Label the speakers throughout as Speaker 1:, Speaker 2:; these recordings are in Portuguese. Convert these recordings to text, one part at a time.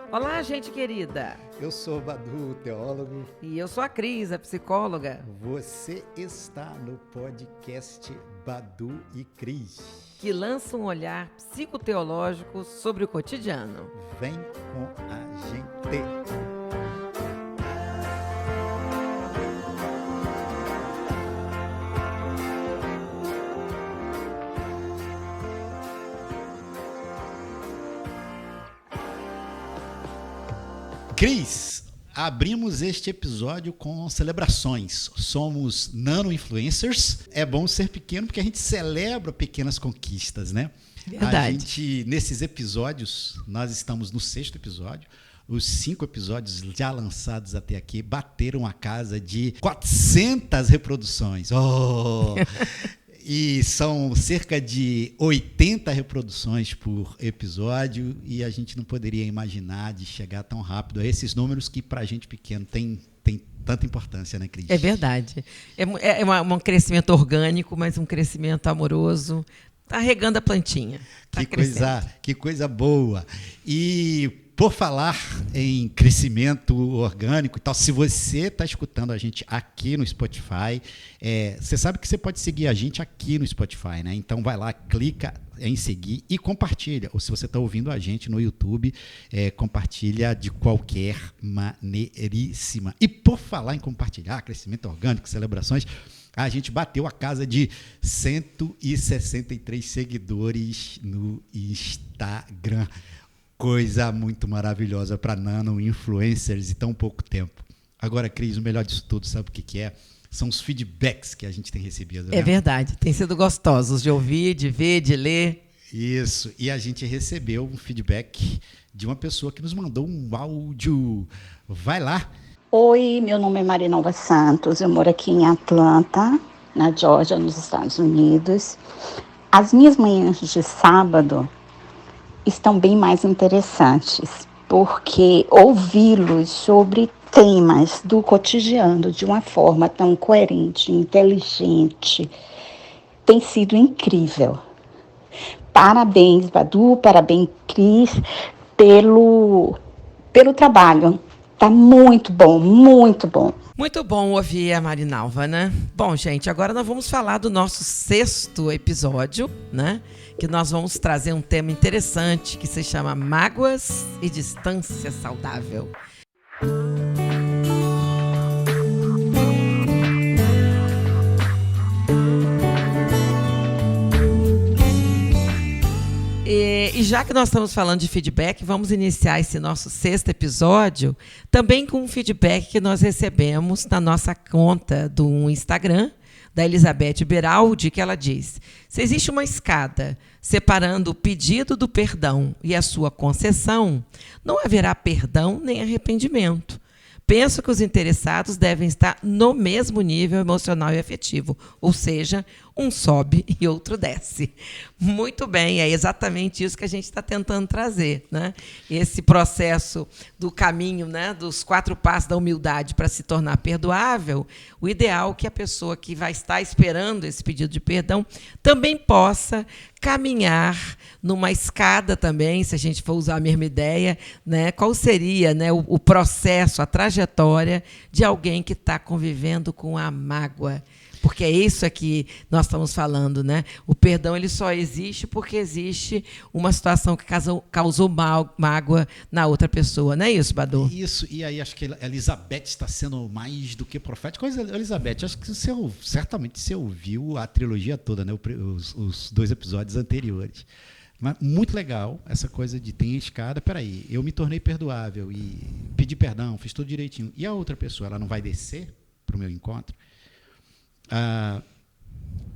Speaker 1: Olá, gente querida.
Speaker 2: Eu sou o Badu, teólogo.
Speaker 1: E eu sou a Cris, a psicóloga.
Speaker 2: Você está no podcast Badu e Cris,
Speaker 1: que lança um olhar psicoteológico sobre o cotidiano.
Speaker 2: Vem com a gente. Cris, abrimos este episódio com celebrações. Somos nano-influencers. É bom ser pequeno porque a gente celebra pequenas conquistas, né?
Speaker 1: Verdade.
Speaker 2: Nesses episódios, nós estamos no 6º episódio. Os 5 episódios já lançados até aqui bateram a casa de 400 reproduções. Oh! E são cerca de 80 reproduções por episódio e a gente não poderia imaginar de chegar tão rápido a esses números que, para a gente pequeno, tem tanta importância, né, Cris?
Speaker 1: É verdade. É um crescimento orgânico, mas um crescimento amoroso. Está regando a plantinha.
Speaker 2: Que coisa boa. E por falar em crescimento orgânico e tal, se você está escutando a gente aqui no Spotify, você sabe que você pode seguir a gente aqui no Spotify, né? Então vai lá, clica em seguir e compartilha. Ou se você está ouvindo a gente no YouTube, compartilha de qualquer maneiríssima. E por falar em compartilhar, crescimento orgânico, celebrações, a gente bateu a casa de 163 seguidores no Instagram. Coisa muito maravilhosa para nano-influencers em tão pouco tempo. Agora, Cris, o melhor disso tudo, sabe o que é? São os feedbacks que a gente tem recebido. Né?
Speaker 1: É verdade, tem sido gostosos de ouvir, de ver, de ler.
Speaker 2: Isso, e a gente recebeu um feedback de uma pessoa que nos mandou um áudio. Vai lá.
Speaker 3: Oi, meu nome é Marinalva Santos, eu moro aqui em Atlanta, na Geórgia, nos Estados Unidos. As minhas manhãs de sábado estão bem mais interessantes, porque ouvi-los sobre temas do cotidiano de uma forma tão coerente, inteligente, tem sido incrível. Parabéns, Badu, parabéns, Cris, pelo trabalho. Tá muito bom, muito bom.
Speaker 1: Muito bom ouvir a Marinalva, né? Bom, gente, agora nós vamos falar do nosso 6º episódio, né? Que nós vamos trazer um tema interessante que se chama Mágoas e Distância Saudável. E já que nós estamos falando de feedback, vamos iniciar esse nosso 6º episódio também com um feedback que nós recebemos na nossa conta do Instagram, da Elizabeth Beraldi, que ela diz: se existe uma escada separando o pedido do perdão e a sua concessão, não haverá perdão nem arrependimento. Penso que os interessados devem estar no mesmo nível emocional e afetivo, ou seja, um sobe e outro desce. Muito bem, é exatamente isso que a gente está tentando trazer, né? Esse processo do caminho, né, dos 4 passos da humildade para se tornar perdoável, o ideal é que a pessoa que vai estar esperando esse pedido de perdão também possa caminhar numa escada também, se a gente for usar a mesma ideia, né? Qual seria, né, o processo, a trajetória de alguém que está convivendo com a mágoa? Porque é isso que nós estamos falando, né? O perdão ele só existe porque existe uma situação que causou mágoa na outra pessoa. Não é isso, Badu?
Speaker 2: Isso, e aí acho que a Elizabeth está sendo mais do que profética. Elizabeth, acho que certamente você ouviu a trilogia toda, né? Os 2 episódios anteriores. Mas muito legal essa coisa de tem escada, peraí, eu me tornei perdoável e pedi perdão, fiz tudo direitinho. E a outra pessoa, ela não vai descer para o meu encontro?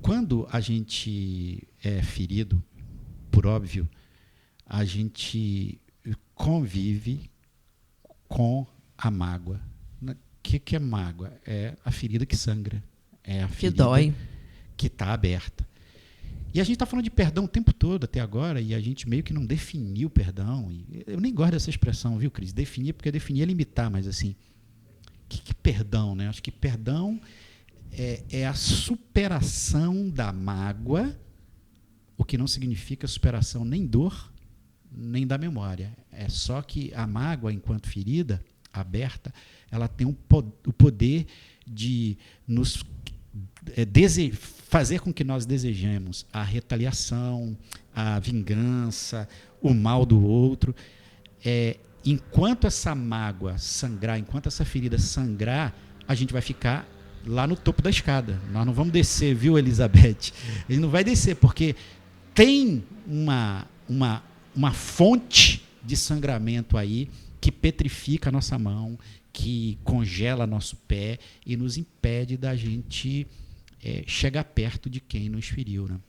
Speaker 2: Quando a gente é ferido, por óbvio, a gente convive com a mágoa. O que é mágoa? É a ferida que sangra. É a ferida
Speaker 1: que dói,
Speaker 2: que está aberta. E a gente está falando de perdão o tempo todo até agora, e a gente meio que não definiu o perdão. E eu nem gosto dessa expressão, viu, Cris? Definir, porque definir é limitar, mas assim, o que é perdão, né? Acho que perdão é a superação da mágoa, o que não significa superação nem dor, nem da memória. É só que a mágoa, enquanto ferida aberta, ela tem o poder de nos fazer com que nós desejemos a retaliação, a vingança, o mal do outro. Enquanto essa mágoa sangrar, enquanto essa ferida sangrar, a gente vai ficar lá no topo da escada. Nós não vamos descer, viu, Elizabeth? Ele não vai descer, porque tem uma fonte de sangramento aí que petrifica a nossa mão, que congela nosso pé e nos impede da gente chegar perto de quem nos feriu, né?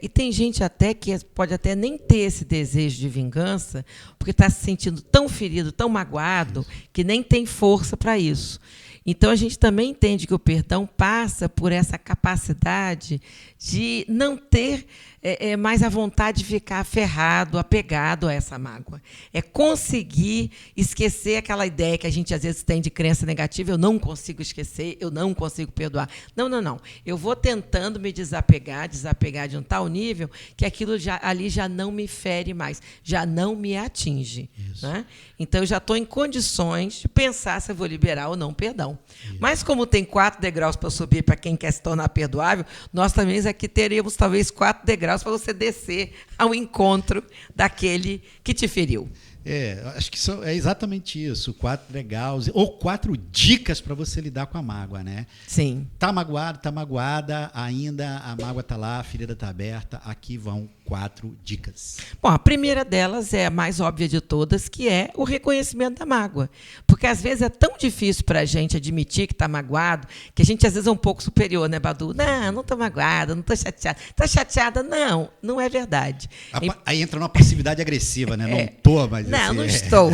Speaker 1: E tem gente até que pode até nem ter esse desejo de vingança, porque está se sentindo tão ferido, tão magoado, que nem tem força para isso. Então, a gente também entende que o perdão passa por essa capacidade de não ter mais a vontade de ficar aferrado, apegado a essa mágoa. É conseguir esquecer aquela ideia que a gente às vezes tem de crença negativa: eu não consigo esquecer, eu não consigo perdoar. Não. Eu vou tentando me desapegar de um tal nível que aquilo ali já não me fere mais, já não me atinge. Né? Então, eu já estou em condições de pensar se eu vou liberar ou não perdão. Isso. Mas, como tem 4 degraus para subir para quem quer se tornar perdoável, nós também aqui teríamos talvez 4 degraus para você descer ao encontro daquele que te feriu.
Speaker 2: Acho que é exatamente isso, 4 degraus, ou 4 dicas para você lidar com a mágoa, né?
Speaker 1: Sim.
Speaker 2: Tá magoado, tá magoada, ainda a mágoa tá lá, a ferida tá aberta, aqui vão 4 dicas.
Speaker 1: Bom, a primeira delas é a mais óbvia de todas, que é o reconhecimento da mágoa. Porque, às vezes, é tão difícil para a gente admitir que está magoado, que a gente, às vezes, é um pouco superior, né, Badu? Não estou magoada, não estou chateada. Está chateada? Não é verdade.
Speaker 2: Aí entra numa passividade agressiva, né? Não estou, mas...
Speaker 1: Não estou.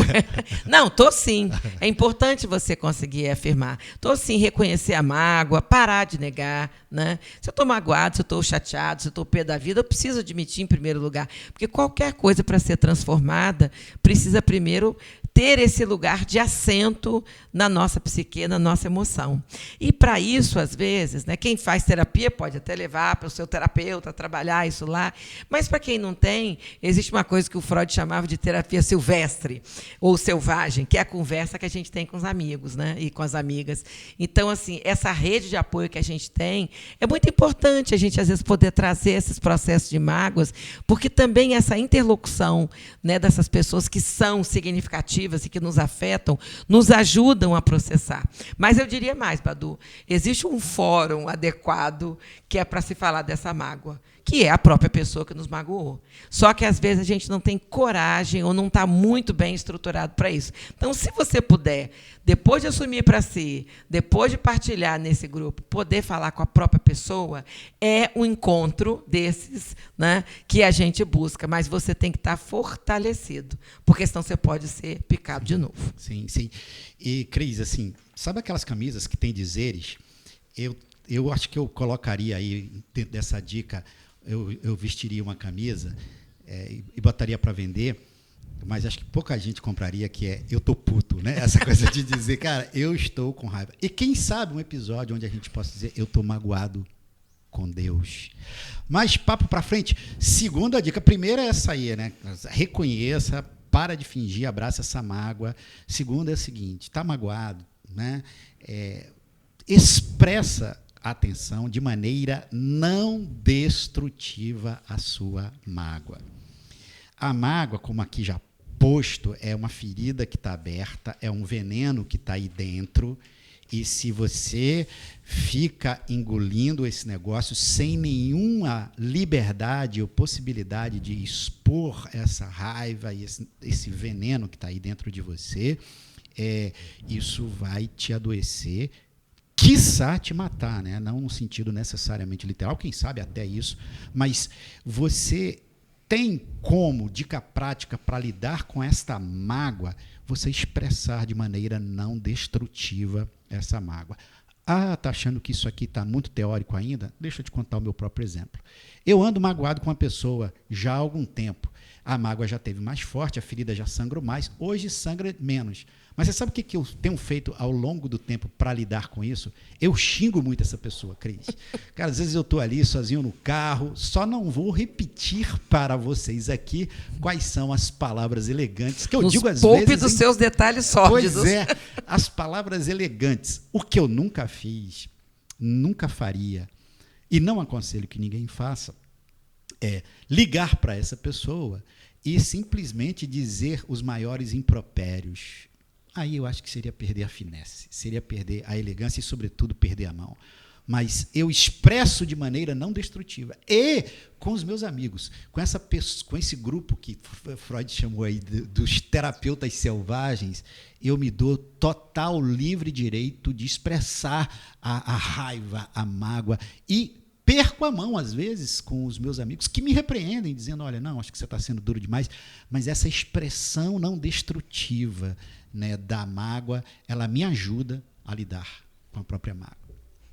Speaker 1: Não, estou sim. É importante você conseguir afirmar. Estou sim, reconhecer a mágoa, parar de negar. Né? Se eu estou magoado, se eu estou chateado, se eu estou pé da vida, eu preciso admitir em primeiro lugar. Porque qualquer coisa para ser transformada precisa primeiro ter esse lugar de assento na nossa psique, na nossa emoção. E, para isso, às vezes, né, quem faz terapia pode até levar para o seu terapeuta trabalhar isso lá, mas, para quem não tem, existe uma coisa que o Freud chamava de terapia silvestre, ou selvagem, que é a conversa que a gente tem com os amigos, né, e com as amigas. Então, assim, essa rede de apoio que a gente tem, é muito importante a gente, às vezes, poder trazer esses processos de mágoas, porque também essa interlocução, né, dessas pessoas que são significativas e que nos afetam, nos ajudam a processar. Mas eu diria mais, Badu, existe um fórum adequado que é para se falar dessa mágoa, que é a própria pessoa que nos magoou. Só que, às vezes, a gente não tem coragem ou não está muito bem estruturado para isso. Então, se você puder, depois de assumir para si, depois de partilhar nesse grupo, poder falar com a própria pessoa, é um encontro desses, né, que a gente busca, mas você tem que estar fortalecido, porque senão você pode ser picado de novo.
Speaker 2: Sim. E, Cris, assim, sabe aquelas camisas que tem dizeres? Eu acho que eu colocaria aí, dentro dessa dica, eu vestiria uma camisa e botaria para vender, mas acho que pouca gente compraria, que é eu tô puto, né? Essa coisa de dizer, cara, eu estou com raiva. E quem sabe um episódio onde a gente possa dizer, eu tô magoado com Deus. Mas papo para frente. Segunda dica, a primeira é essa aí, né? Reconheça, para de fingir, abraça essa mágoa. Segunda é a seguinte, tá magoado, né? Expressa atenção de maneira não destrutiva a sua mágoa. A mágoa, como aqui já posto, é uma ferida que está aberta, é um veneno que está aí dentro, e se você fica engolindo esse negócio sem nenhuma liberdade ou possibilidade de expor essa raiva e esse veneno que está aí dentro de você, isso vai te adoecer, quiçá te matar, né? Não no sentido necessariamente literal, quem sabe até isso, mas você tem como, dica prática para lidar com esta mágoa, você expressar de maneira não destrutiva essa mágoa. Tá achando que isso aqui está muito teórico ainda? Deixa eu te contar o meu próprio exemplo. Eu ando magoado com uma pessoa já há algum tempo, A mágoa já teve mais forte, a ferida já sangrou mais, hoje sangra menos. Mas você sabe o que eu tenho feito ao longo do tempo para lidar com isso? Eu xingo muito essa pessoa, Cris. Cara, às vezes eu estou ali sozinho no carro, só não vou repetir para vocês aqui quais são as palavras elegantes que eu digo às vezes.
Speaker 1: Poupe dos seus detalhes sórdidos.
Speaker 2: Pois é, as palavras elegantes. O que eu nunca fiz, nunca faria, e não aconselho que ninguém faça, é ligar para essa pessoa e simplesmente dizer os maiores impropérios. Aí eu acho que seria perder a finesse, seria perder a elegância e, sobretudo, perder a mão. Mas eu expresso de maneira não destrutiva. E com os meus amigos, com esse grupo que Freud chamou aí dos terapeutas selvagens, eu me dou total livre direito de expressar a raiva, a mágoa e perco a mão, às vezes, com os meus amigos que me repreendem, dizendo, olha, não, acho que você está sendo duro demais, mas essa expressão não destrutiva, né, da mágoa, ela me ajuda a lidar com a própria mágoa.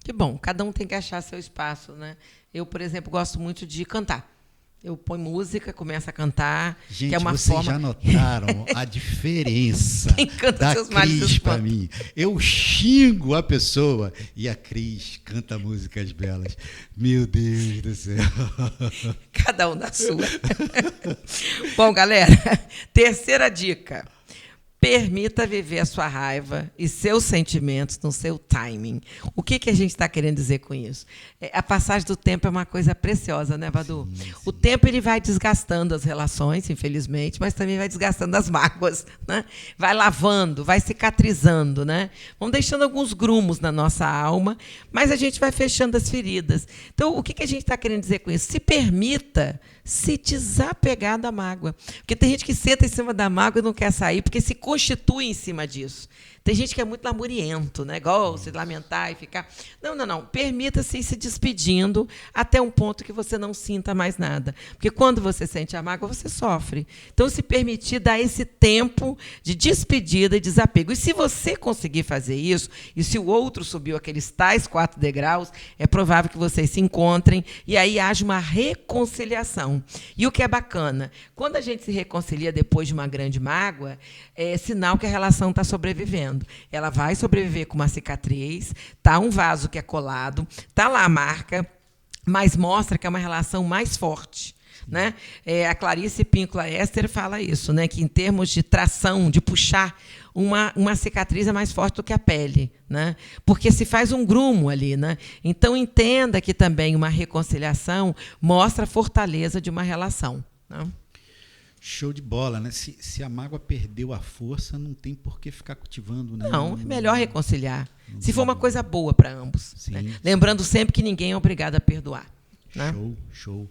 Speaker 1: Que bom, cada um tem que achar seu espaço, né? Eu, por exemplo, gosto muito de cantar. Eu ponho música, começo a cantar.
Speaker 2: Gente,
Speaker 1: que é uma
Speaker 2: vocês
Speaker 1: forma...
Speaker 2: já notaram a diferença da Cris para mim? Eu xingo a pessoa e a Cris canta músicas belas. Meu Deus do céu.
Speaker 1: Cada um da sua. Bom, galera, terceira dica. Permita viver a sua raiva e seus sentimentos no seu timing. O que a gente está querendo dizer com isso? A passagem do tempo é uma coisa preciosa, né, Badu? Sim, sim. O tempo ele vai desgastando as relações, infelizmente, mas também vai desgastando as mágoas, né? Vai lavando, vai cicatrizando, né? Vão deixando alguns grumos na nossa alma, mas a gente vai fechando as feridas. Então, o que a gente está querendo dizer com isso? Se permita se desapegar da mágoa. Porque tem gente que senta em cima da mágoa e não quer sair, porque se constitui em cima disso. Tem gente que é muito lamuriento, né? Igual se lamentar e ficar... Não. Permita-se ir se despedindo até um ponto que você não sinta mais nada. Porque quando você sente a mágoa, você sofre. Então, se permitir dar esse tempo de despedida e desapego. E se você conseguir fazer isso, e se o outro subiu aqueles tais 4 degraus, é provável que vocês se encontrem e aí haja uma reconciliação. E o que é bacana, quando a gente se reconcilia depois de uma grande mágoa, é sinal que a relação está sobrevivendo. Ela vai sobreviver com uma cicatriz, tá um vaso que é colado, tá lá a marca, mas mostra que é uma relação mais forte. Né? A Clarice Píncola Ester fala isso, né? Que em termos de tração, de puxar, uma cicatriz é mais forte do que a pele, né? Porque se faz um grumo ali. Né? Então, entenda que também uma reconciliação mostra a fortaleza de uma relação. Né?
Speaker 2: Show de bola, né? Se a mágoa perdeu a força, não tem por que ficar cultivando. Né?
Speaker 1: Não, é melhor reconciliar. Se for uma coisa boa para ambos.
Speaker 2: Sim,
Speaker 1: né?
Speaker 2: sim.
Speaker 1: Lembrando sempre que ninguém é obrigado a perdoar. Né?
Speaker 2: Show.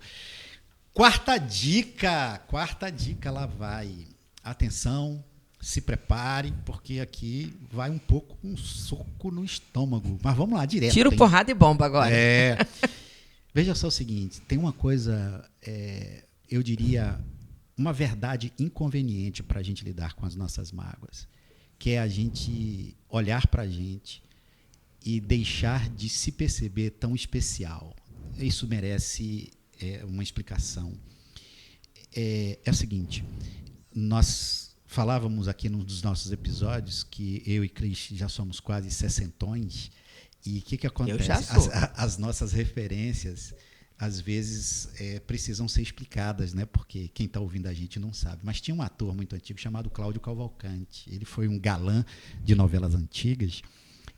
Speaker 2: Quarta dica, lá vai. Atenção, se prepare, porque aqui vai um pouco um soco no estômago. Mas vamos lá, direto.
Speaker 1: Tiro, porrada e bomba agora.
Speaker 2: Veja só o seguinte, tem uma coisa, eu diria, uma verdade inconveniente para a gente lidar com as nossas mágoas, que é a gente olhar para a gente e deixar de se perceber tão especial. Isso merece uma explicação. É o seguinte, nós falávamos aqui num dos nossos episódios que eu e Cris já somos quase sessentões, e o que acontece?
Speaker 1: Eu já sou.
Speaker 2: As nossas referências, às vezes, precisam ser explicadas, né? Porque quem está ouvindo a gente não sabe. Mas tinha um ator muito antigo chamado Cláudio Cavalcanti. Ele foi um galã de novelas antigas,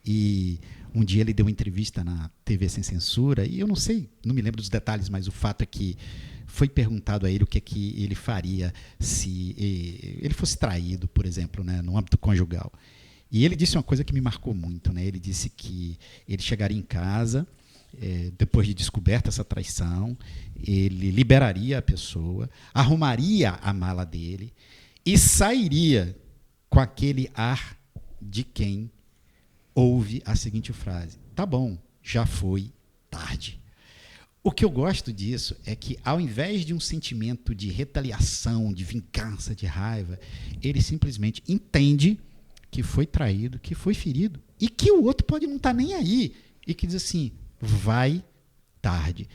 Speaker 2: e um dia ele deu uma entrevista na TV Sem Censura, e eu não me lembro dos detalhes, mas o fato é que foi perguntado a ele o que é que ele faria se ele fosse traído, por exemplo, né, no âmbito conjugal. E ele disse uma coisa que me marcou muito, né? Ele disse que ele chegaria em casa, depois de descoberta essa traição, ele liberaria a pessoa, arrumaria a mala dele e sairia com aquele ar de quem ouve a seguinte frase: tá bom, já foi tarde. O que eu gosto disso é que, ao invés de um sentimento de retaliação, de vingança, de raiva, ele simplesmente entende que foi traído, que foi ferido, e que o outro pode não estar nem aí, e que diz assim: vai tarde.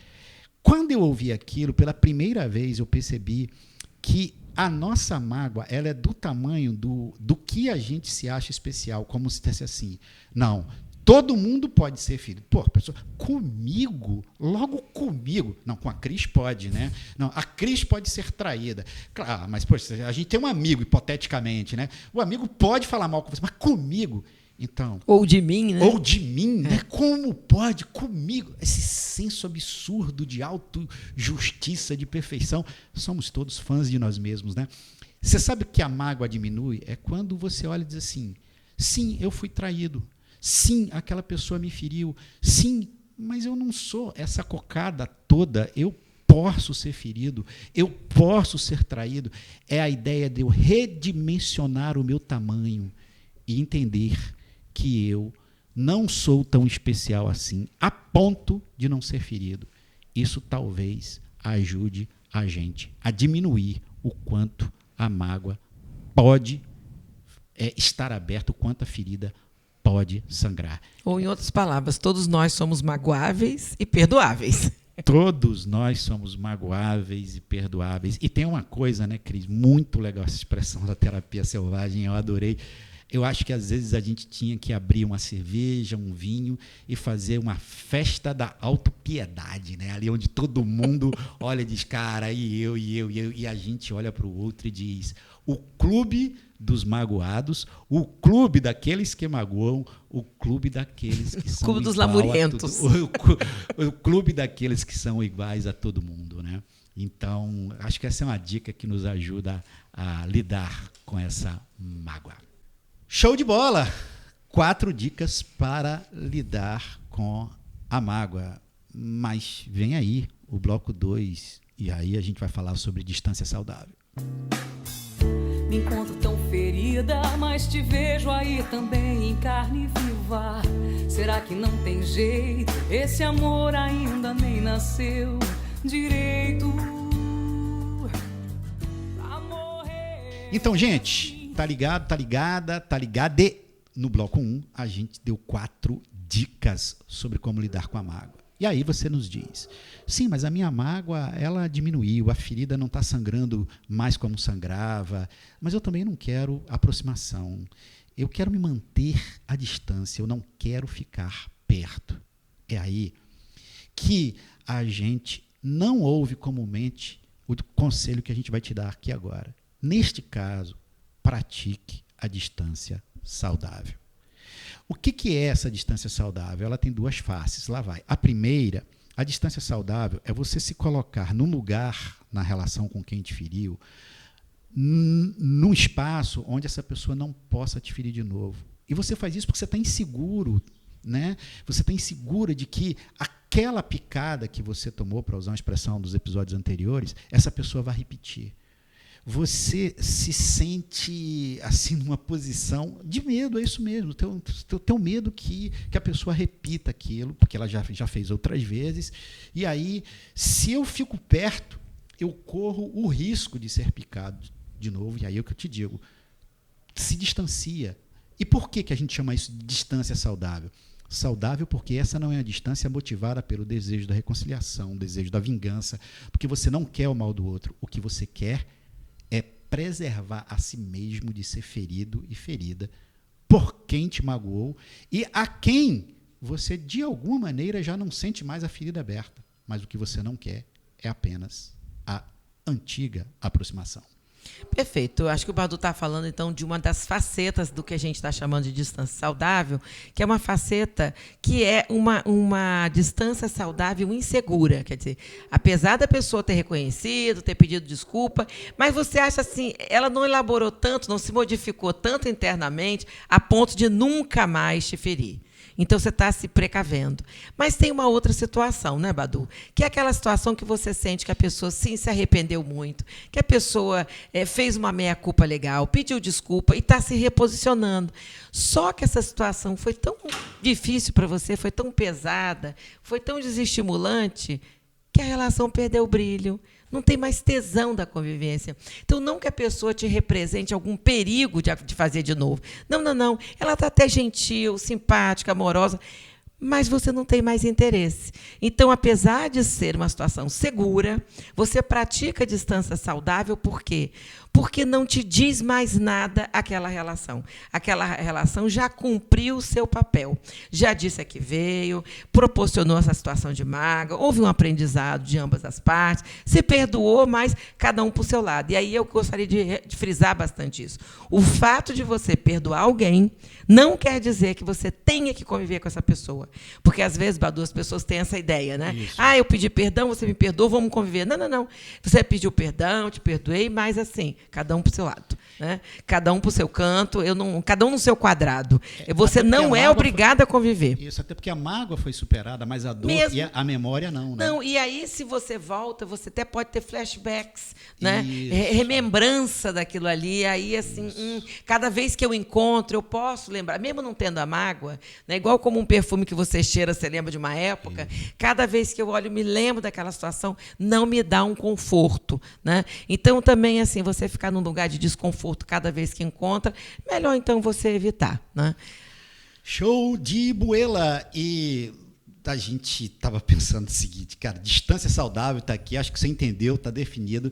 Speaker 2: Quando eu ouvi aquilo, pela primeira vez, eu percebi que a nossa mágoa, ela é do tamanho do que a gente se acha especial, como se dissesse assim, não, todo mundo pode ser ferido. Pô, pessoa, comigo? Logo comigo? Não, com a Cris pode, né? Não, a Cris pode ser traída. Claro, mas, poxa, a gente tem um amigo, hipoteticamente, né? O amigo pode falar mal com você, mas comigo? Então,
Speaker 1: ou de mim, né?
Speaker 2: Ou de mim, né? Como pode comigo? Esse senso absurdo de autojustiça, de perfeição. Somos todos fãs de nós mesmos, né? Você sabe que a mágoa diminui? É quando você olha e diz assim, sim, eu fui traído. Sim, aquela pessoa me feriu. Sim, mas eu não sou essa cocada toda. Eu posso ser ferido. Eu posso ser traído. É a ideia de eu redimensionar o meu tamanho e entender que eu não sou tão especial assim, a ponto de não ser ferido. Isso talvez ajude a gente a diminuir o quanto a mágoa pode estar aberta, o quanto a ferida pode sangrar.
Speaker 1: Ou, em outras palavras, todos nós somos magoáveis e perdoáveis.
Speaker 2: Todos nós somos magoáveis e perdoáveis. E tem uma coisa, né, Cris, muito legal essa expressão da terapia selvagem, eu adorei. Eu acho que às vezes a gente tinha que abrir uma cerveja, um vinho e fazer uma festa da autopiedade, né? Ali onde todo mundo olha e diz, cara, e eu, e a gente olha para o outro e diz, o clube dos magoados, o clube daqueles que magoam, o clube daqueles que são
Speaker 1: clube dos lamurentos.
Speaker 2: O clube daqueles que são iguais a todo mundo, né? Então, acho que essa é uma dica que nos ajuda a lidar com essa mágoa. Show de bola! 4 dicas para lidar com a mágoa. Mas vem aí o bloco 2, e aí a gente vai falar sobre distância saudável.
Speaker 4: Me encontro tão ferida, mas te vejo aí também em carne viva. Será que não tem jeito? Esse amor ainda nem nasceu direito pra morrer.
Speaker 2: Então, gente, tá ligado, tá ligada, tá ligade? No bloco 1, a gente deu 4 dicas sobre como lidar com a mágoa. E aí você nos diz, sim, mas a minha mágoa, ela diminuiu, a ferida não está sangrando mais como sangrava, mas eu também não quero aproximação. Eu quero me manter à distância, eu não quero ficar perto. É aí que a gente não ouve comumente o conselho que a gente vai te dar aqui agora. Neste caso, pratique a distância saudável. O que é essa distância saudável? Ela tem 2 faces, lá vai. A primeira, a distância saudável é você se colocar num lugar, na relação com quem te feriu, num espaço onde essa pessoa não possa te ferir de novo. E você faz isso porque você está inseguro, né? Você está insegura de que aquela picada que você tomou, para usar uma expressão dos episódios anteriores, essa pessoa vai repetir. Você se sente assim numa posição de medo, é isso mesmo, teu medo que a pessoa repita aquilo, porque ela já fez outras vezes, e aí, se eu fico perto, eu corro o risco de ser picado de novo, e aí é o que eu te digo, se distancia. E por que a gente chama isso de distância saudável? Saudável porque essa não é a distância motivada pelo desejo da reconciliação, o desejo da vingança, porque você não quer o mal do outro, o que você quer é preservar a si mesmo de ser ferido e ferida por quem te magoou e a quem você, de alguma maneira, já não sente mais a ferida aberta. Mas o que você não quer é apenas a antiga aproximação.
Speaker 1: Perfeito. Eu acho que o Badu está falando, então, de uma das facetas do que a gente está chamando de distância saudável, que é uma faceta que é uma distância saudável insegura. Quer dizer, apesar da pessoa ter reconhecido, ter pedido desculpa, mas você acha assim, ela não elaborou tanto, não se modificou tanto internamente, a ponto de nunca mais te ferir. Então, você está se precavendo. Mas tem uma outra situação, né, Badu? Que é aquela situação que você sente que a pessoa, sim, se arrependeu muito, que a pessoa fez uma meia-culpa legal, pediu desculpa e está se reposicionando. Só que essa situação foi tão difícil para você, foi tão pesada, foi tão desestimulante, que a relação perdeu o brilho. Não tem mais tesão da convivência. Então, não que a pessoa te represente algum perigo de fazer de novo. Não. Ela está até gentil, simpática, amorosa, mas você não tem mais interesse. Então, apesar de ser uma situação segura, você pratica a distância saudável, por quê? Porque não te diz mais nada aquela relação. Aquela relação já cumpriu o seu papel. Já disse a que veio, proporcionou essa situação de mágoa, houve um aprendizado de ambas as partes, se perdoou, mas cada um para o seu lado. E aí eu gostaria de frisar bastante isso. O fato de você perdoar alguém não quer dizer que você tenha que conviver com essa pessoa. Porque, às vezes, Badu, as pessoas têm essa ideia, né?
Speaker 2: Isso.
Speaker 1: Eu pedi perdão, você me perdoou, vamos conviver. Não, não, não. Você pediu perdão, te perdoei, mas assim, cada um para o seu lado, né? Cada um para o seu canto, cada um no seu quadrado. Você não é obrigado a conviver.
Speaker 2: Isso, até porque a mágoa foi superada, mas a dor e a memória não, né?
Speaker 1: Não, e aí, se você volta, você até pode ter flashbacks, né?
Speaker 2: Isso.
Speaker 1: Remembrança daquilo ali. Aí, assim, cada vez que eu encontro, eu posso lembrar, mesmo não tendo a mágoa, né? Igual como um perfume que você cheira, você lembra de uma época, cada vez que eu olho, me lembro daquela situação, não me dá um conforto, né? Então, também, assim, você ficar num lugar de desconforto cada vez que encontra, melhor, então, você evitar, né?
Speaker 2: Show de buela! E a gente estava pensando o seguinte, cara, distância saudável está aqui, acho que você entendeu, está definido,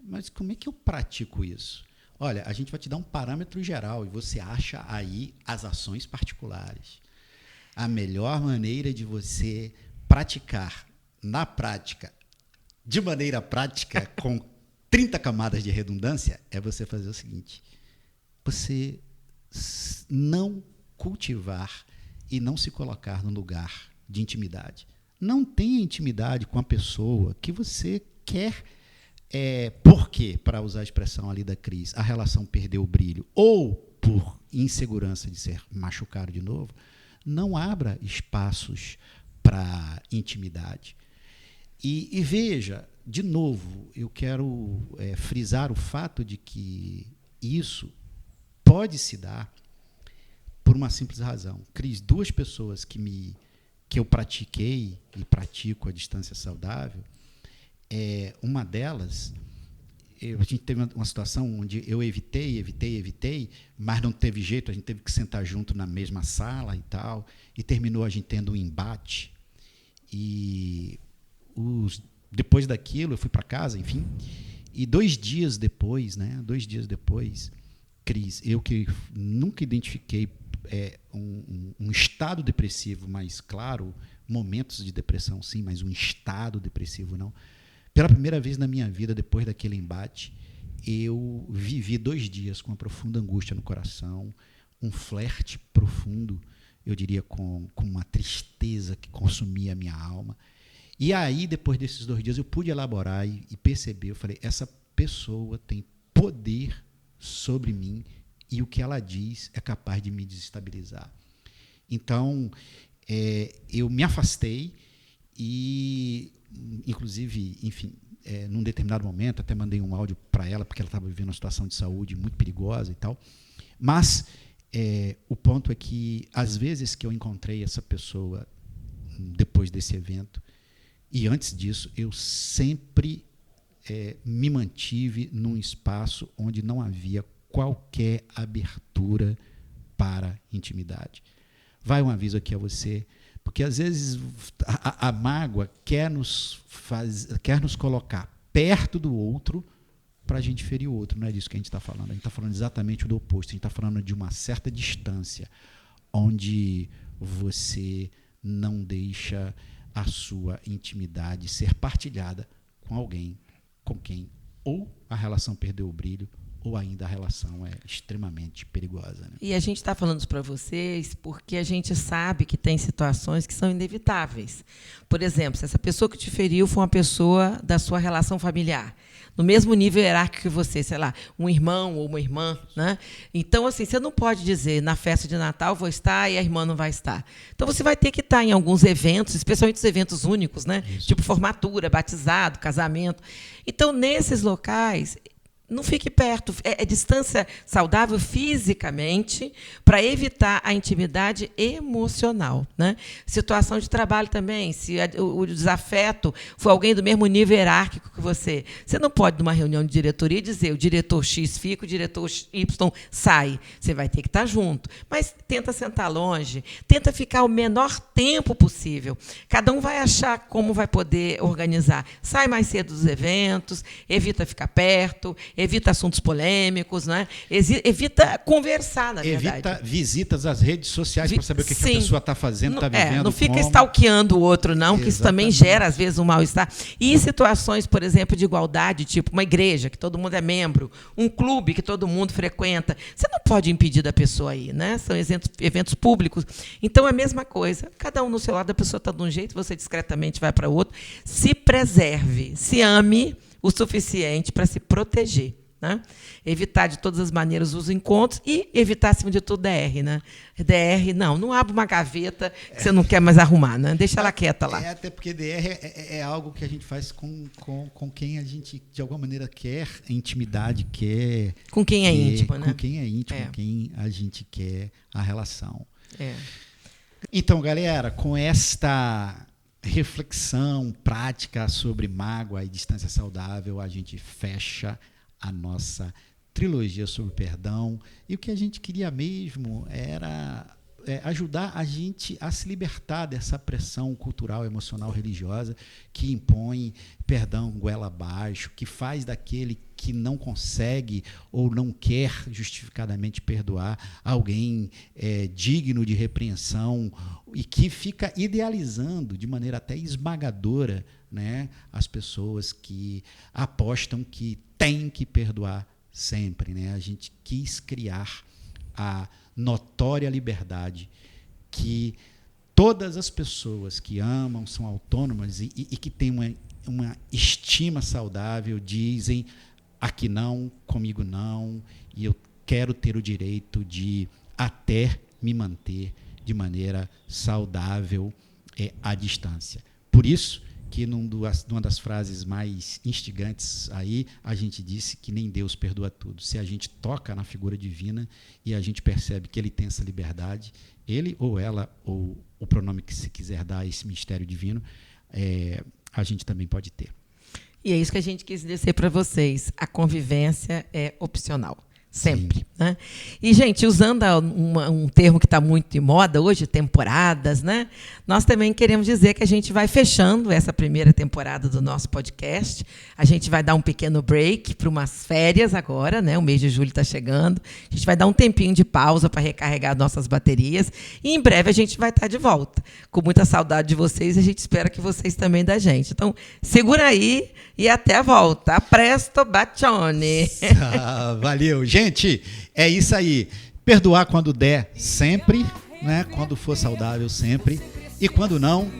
Speaker 2: mas como é que eu pratico isso? Olha, a gente vai te dar um parâmetro geral e você acha aí as ações particulares. A melhor maneira de você praticar na prática, de maneira prática, com 30 camadas de redundância, é você fazer o seguinte: você não cultivar e não se colocar no lugar de intimidade. Não tenha intimidade com a pessoa que você quer. Por quê? Para usar a expressão ali da Cris, a relação perdeu o brilho, ou por insegurança de ser machucado de novo, não abra espaços para intimidade. E veja, de novo, eu quero frisar o fato de que isso pode se dar por uma simples razão. Cris, duas pessoas que eu pratiquei e pratico a distância saudável, uma delas, a gente teve uma situação onde eu evitei, mas não teve jeito, a gente teve que sentar junto na mesma sala e tal, e terminou a gente tendo um embate. E depois daquilo, eu fui para casa, enfim, e 2 dias depois, Cris, eu que nunca identifiquei um estado depressivo, mas, claro, momentos de depressão, sim, mas um estado depressivo, não. Pela primeira vez na minha vida, depois daquele embate, eu vivi 2 dias com uma profunda angústia no coração, um flerte profundo, eu diria, com uma tristeza que consumia a minha alma. E aí, depois desses 2 dias, eu pude elaborar e perceber, eu falei, essa pessoa tem poder sobre mim e o que ela diz é capaz de me desestabilizar. Então, eu me afastei e, inclusive, enfim, num determinado momento, até mandei um áudio para ela, porque ela estava vivendo uma situação de saúde muito perigosa e tal. Mas o ponto é que, às vezes que eu encontrei essa pessoa depois desse evento, e antes disso, eu sempre me mantive num espaço onde não havia qualquer abertura para intimidade. Vai um aviso aqui a você, porque às vezes a mágoa quer nos colocar perto do outro para a gente ferir o outro. Não é disso que a gente está falando. A gente está falando exatamente do oposto. A gente está falando de uma certa distância, onde você não deixa a sua intimidade ser partilhada com alguém com quem ou a relação perdeu o brilho, ou ainda a relação é extremamente perigosa. Né?
Speaker 1: E a gente está falando isso para vocês porque a gente sabe que tem situações que são inevitáveis. Por exemplo, se essa pessoa que te feriu foi uma pessoa da sua relação familiar, no mesmo nível hierárquico que você, sei lá, um irmão ou uma irmã, né? Então, assim, você não pode dizer, na festa de Natal vou estar e a irmã não vai estar. Então, você vai ter que estar em alguns eventos, especialmente os eventos únicos, né? Tipo formatura, batizado, casamento. Então, nesses locais, não fique perto. É distância saudável fisicamente para evitar a intimidade emocional, né? Situação de trabalho também. Se o desafeto for alguém do mesmo nível hierárquico que você não pode, numa reunião de diretoria, dizer o diretor X fica, o diretor Y sai. Você vai ter que estar junto. Mas tenta sentar longe, tenta ficar o menor tempo possível. Cada um vai achar como vai poder organizar. Sai mais cedo dos eventos, evita ficar perto, evita assuntos polêmicos, né? Evita conversar, na verdade.
Speaker 2: Evita visitas às redes sociais para saber o que a pessoa está fazendo, está vivendo.
Speaker 1: Não fica stalkeando o outro, não, que isso também gera, às vezes, um mal-estar. E em situações, por exemplo, de igualdade, tipo uma igreja, que todo mundo é membro, um clube que todo mundo frequenta, você não pode impedir da pessoa ir, né? São eventos públicos. Então, é a mesma coisa. Cada um no seu lado, a pessoa está de um jeito, você discretamente vai para o outro. Se preserve, se ame o suficiente para se proteger, né? Evitar de todas as maneiras os encontros e evitar, acima de tudo, DR, né? DR, não abre uma gaveta que você não quer mais arrumar, né? Deixa ela quieta lá.
Speaker 2: Até porque DR é algo que a gente faz com quem a gente, de alguma maneira, quer intimidade, quer...
Speaker 1: Com quem é íntimo, né?
Speaker 2: Com quem é íntimo, com quem a gente quer a relação.
Speaker 1: É.
Speaker 2: Então, galera, com esta reflexão prática sobre mágoa e distância saudável, a gente fecha a nossa trilogia sobre perdão. E o que a gente queria mesmo era ajudar a gente a se libertar dessa pressão cultural, emocional, religiosa que impõe perdão goela abaixo, que faz daquele que não consegue ou não quer justificadamente perdoar alguém digno de repreensão e que fica idealizando de maneira até esmagadora, né, as pessoas que apostam que tem que perdoar sempre, né? A gente quis criar a notória liberdade que todas as pessoas que amam, são autônomas e que têm uma estima saudável dizem: aqui não, comigo não, e eu quero ter o direito de até me manter de maneira saudável à distância. Por isso que numa das frases mais instigantes aí, a gente disse que nem Deus perdoa tudo. Se a gente toca na figura divina e a gente percebe que ele tem essa liberdade, ele ou ela, ou o pronome que se quiser dar a esse mistério divino, a gente também pode ter.
Speaker 1: E é isso que a gente quis dizer para vocês. A convivência é opcional. Sempre. Né? E, gente, usando um termo que está muito em moda hoje, temporadas, né? Nós também queremos dizer que a gente vai fechando essa primeira temporada do nosso podcast. A gente vai dar um pequeno break para umas férias agora, né? O mês de julho está chegando. A gente vai dar um tempinho de pausa para recarregar nossas baterias. E, em breve, a gente vai estar de volta. Com muita saudade de vocês e a gente espera que vocês também da gente. Então, segura aí e até a volta. A presto, bacione!
Speaker 2: Valeu, gente! É isso aí. Perdoar quando der, sempre, né? Quando for saudável, sempre. E quando não,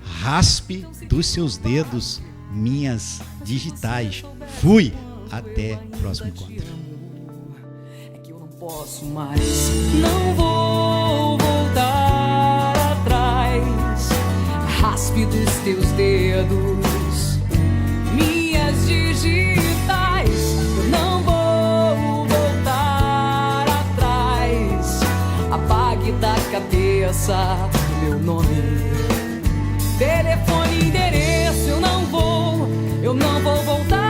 Speaker 2: raspe dos seus dedos minhas digitais. Fui! Até o próximo encontro.
Speaker 4: É que eu não posso mais, não vou voltar atrás. Raspe dos teus dedos minhas digitais. Eu não vou voltar atrás. Apague da cabeça meu nome, telefone, endereço. Eu não vou voltar